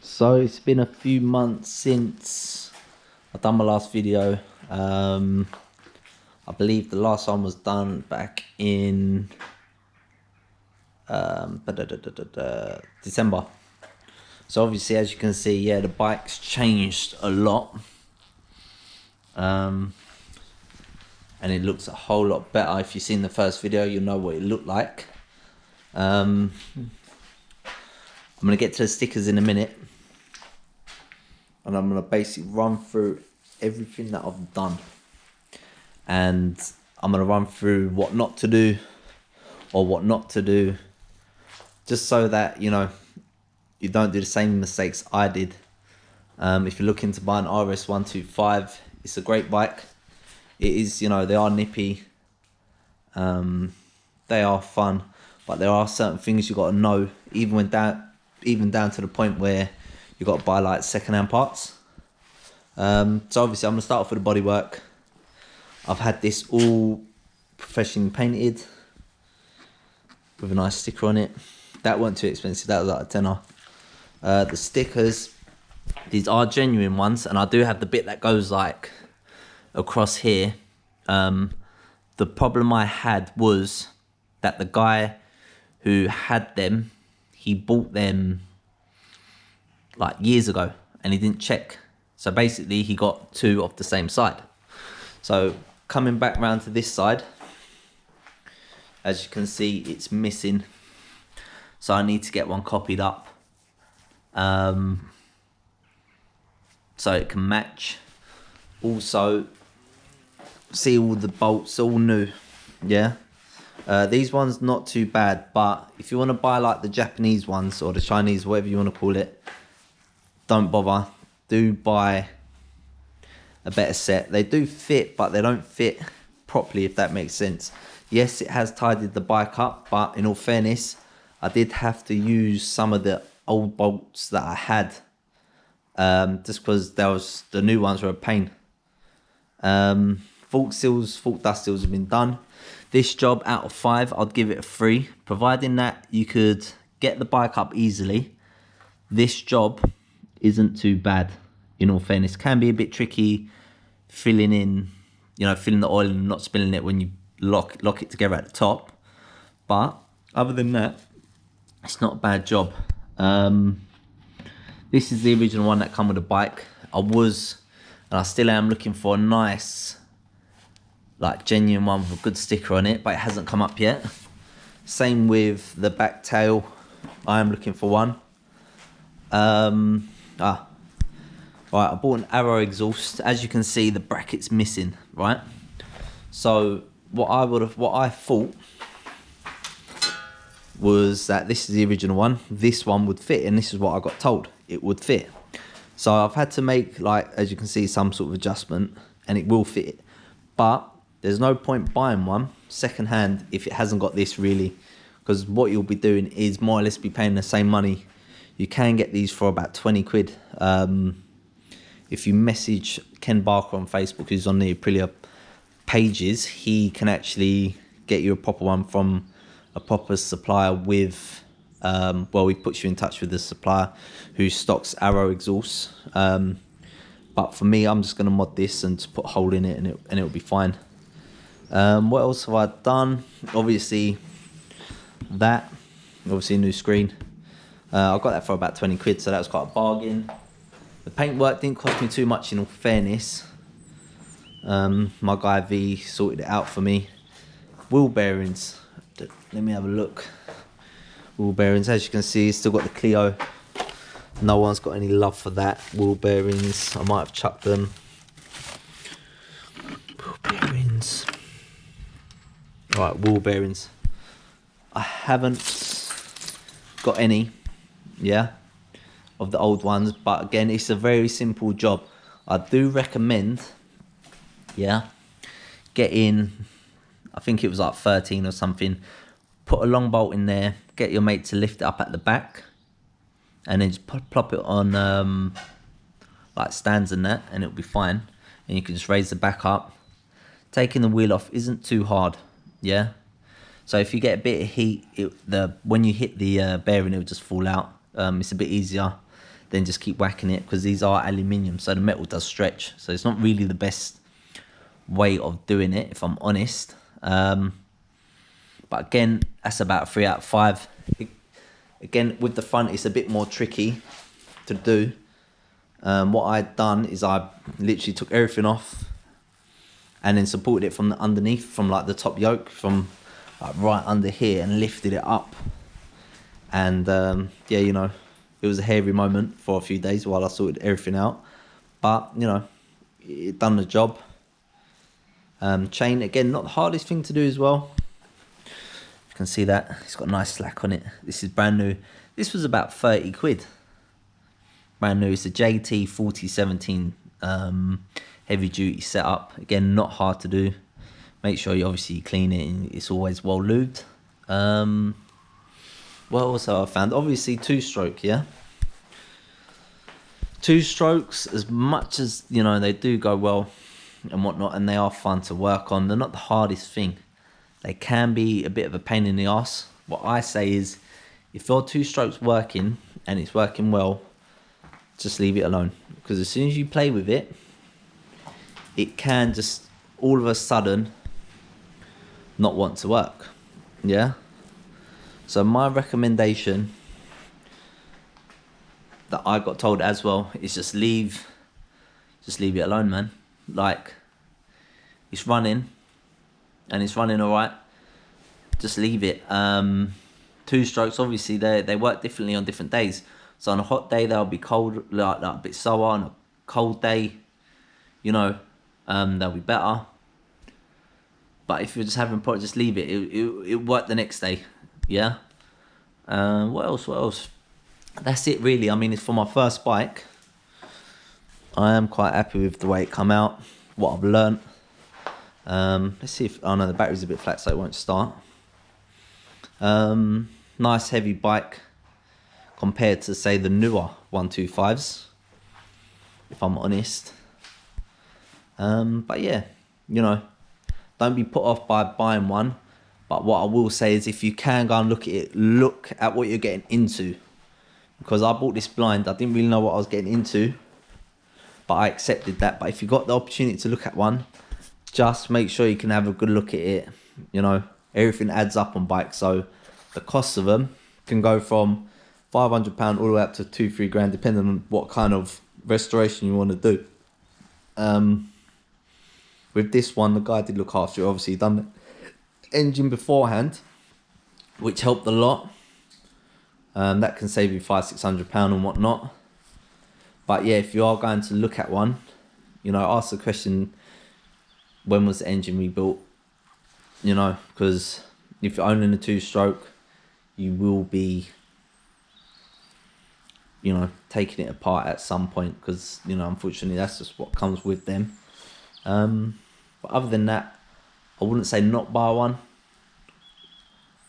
So it's been a few months since I've done my last video. I believe the last one was done back in December. So obviously, as you can see, yeah, the bike's changed a lot. And it looks a whole lot better. If you've seen the first video, you'll know what it looked like. I'm going to get to the stickers in a minute. And I'm going to basically run through everything that I've done. And I'm going to run through what not to do or what not to do. Just so that, you know, you don't do the same mistakes I did. If you're looking to buy an Rs125, it's a great bike. It is, you know, they are nippy. They are fun. But there are certain things you got to know, even down to the point where you got to buy like second-hand parts. So obviously I'm gonna start off with the bodywork. I've had this all professionally painted with a nice sticker on it. That weren't too expensive. That was like a tenner. The stickers, these are genuine ones, and I do have the bit that goes like across here. The problem I had was that the guy who had them, he bought them like years ago and he didn't check. So basically he got two of the same side. So coming back round to this side, as you can see, it's missing. So I need to get one copied up so it can match. Also, see all the bolts, all new, yeah. These ones not too bad, but if you want to buy like the Japanese ones or the Chinese, whatever you want to call it, don't bother. Do buy a better set. They do fit, but they don't fit properly, if that makes sense. Yes, it has tidied the bike up, but in all fairness, I did have to use some of the old bolts that I had, just because the new ones were a pain. Fork dust seals have been done. This job out of 5, I'd give it a 3, providing that you could get the bike up easily. This job isn't too bad, in all fairness. Can be a bit tricky filling the oil and not spilling it when you lock it together at the top. But other than that, it's not a bad job. This is the original one that come with the bike. I still am looking for a nice, like genuine one with a good sticker on it, but it hasn't come up yet. Same with the back tail. I am looking for one. Right, I bought an Arrow exhaust. As you can see, the bracket's missing, right? So what I thought was that this is the original one. This one would fit, and this is what I got told it would fit. So I've had to make, like, as you can see, some sort of adjustment, and it will fit. But there's no point buying one second-hand if it hasn't got this, really, because what you'll be doing is more or less be paying the same money. You can get these for about 20 quid. If you message Ken Barker on Facebook, who's on the Aprilia pages, he can actually get you a proper one from a proper supplier with, well, he puts you in touch with the supplier who stocks Arrow exhausts. But for me, I'm just going to mod this and just put a hole in it, and it'll be fine. What else have I done? Obviously a new screen. I got that for about 20 quid, so that was quite a bargain. The paintwork didn't cost me too much, in all fairness. My guy V sorted it out for me. Wheel bearings. Let me have a look. Wheel bearings, as you can see, still got the Clio. No one's got any love for that. Wheel bearings, I might have chucked them. Wheel bearings. Right, wheel bearings. I haven't got any, yeah, of the old ones, but again, it's a very simple job. I do recommend, yeah, getting, I think it was like 13 or something, put a long bolt in there, get your mate to lift it up at the back, and then just plop it on like stands and that, and it'll be fine. And you can just raise the back up. Taking the wheel off isn't too hard, yeah. So if you get a bit of heat, when you hit the bearing, it'll just fall out. It's a bit easier. then just keep whacking it, because these are aluminium, so the metal does stretch. So it's not really the best way of doing it, if I'm honest. But again, that's about 3 out of 5. Again, with the front, it's a bit more tricky to do. What I'd done is I literally took everything off and then supported it from the underneath, from like the top yoke, from like right under here, and lifted it up. And yeah, you know, it was a hairy moment for a few days while I sorted everything out, but you know, it done the job. Chain, again, not the hardest thing to do as well. You can see that it's got a nice slack on it. This is brand new. This was about 30 quid. Brand new. It's a JT 4017 heavy duty setup. Again, not hard to do. Make sure you obviously clean it and it's always well lubed. What else have I found? Obviously 2-stroke, yeah. 2 strokes, as much as, you know, they do go well and whatnot, and they are fun to work on, they're not the hardest thing. They can be a bit of a pain in the ass. What I say is, if your 2 strokes working and it's working well, just leave it alone, because as soon as you play with it, it can just all of a sudden not want to work. Yeah. So my recommendation that I got told as well is just leave it alone, man. Like, it's running and it's running all right, just leave it. 2 strokes, obviously they work differently on different days. So on a hot day they'll be cold, like a bit slower. On a cold day, you know, they'll be better. But if you're just having problems, just leave it. It'll work the next day. Yeah. What else? That's it really. I mean, it's for my first bike. I am quite happy with the way it come out, what I've learnt. Let's see if, oh no, the battery's a bit flat, so it won't start. Nice heavy bike compared to, say, the newer 125s, if I'm honest. But yeah, you know, don't be put off by buying one. But what I will say is, if you can go and look at it, look at what you're getting into. Because I bought this blind, I didn't really know what I was getting into, but I accepted that. But if you got the opportunity to look at one, just make sure you can have a good look at it. You know, everything adds up on bikes, so the cost of them can go from £500 all the way up to 2-3 grand, depending on what kind of restoration you want to do. With this one, the guy did look after it. Obviously, he done the engine beforehand, which helped a lot. That can save you £500-600 and whatnot. But yeah, if you are going to look at one, you know, ask the question, when was the engine rebuilt? You know, because if you're owning a 2-stroke, you will be, you know, taking it apart at some point, because, you know, unfortunately that's just what comes with them. But other than that, I wouldn't say not buy one.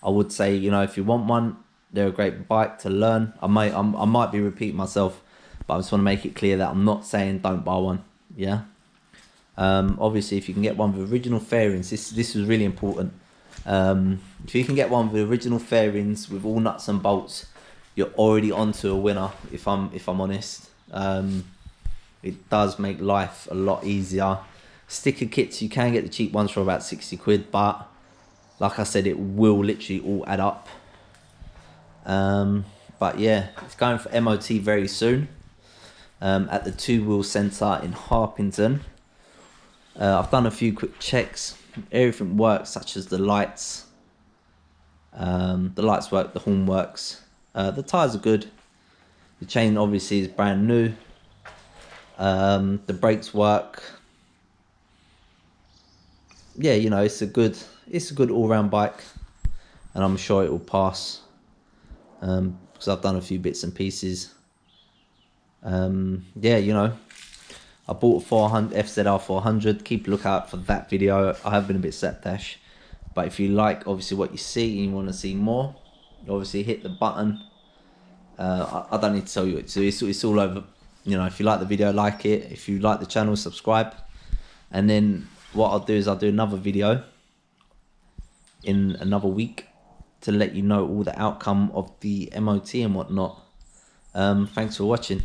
I would say, you know, if you want one, they're a great bike to learn. I might be repeating myself, but I just want to make it clear that I'm not saying don't buy one. Yeah. Obviously, if you can get one with original fairings, this was really important. If you can get one with original fairings with all nuts and bolts, you're already onto a winner. If I'm honest, it does make life a lot easier. Sticker kits, you can get the cheap ones for about 60 quid, but like I said, it will literally all add up. But yeah, it's going for MOT very soon, at the 2-wheel centre in Harpington. I've done a few quick checks. Everything works, such as the lights. The lights work, the horn works. The tyres are good. The chain obviously is brand new. The brakes work. Yeah, you know, it's a good all-round bike, and I'm sure it will pass. Because I've done a few bits and pieces. Yeah, you know, I bought a 400 FZR 400. Keep a lookout for that video. I have been a bit slapdash, but if you like obviously what you see and you want to see more, obviously hit the button. I don't need to tell you what to do. It's all over. You know, if you like the video, like it. If you like the channel, subscribe. And then what I'll do is I'll do another video in another week to let you know all the outcome of the MOT and whatnot. Thanks for watching.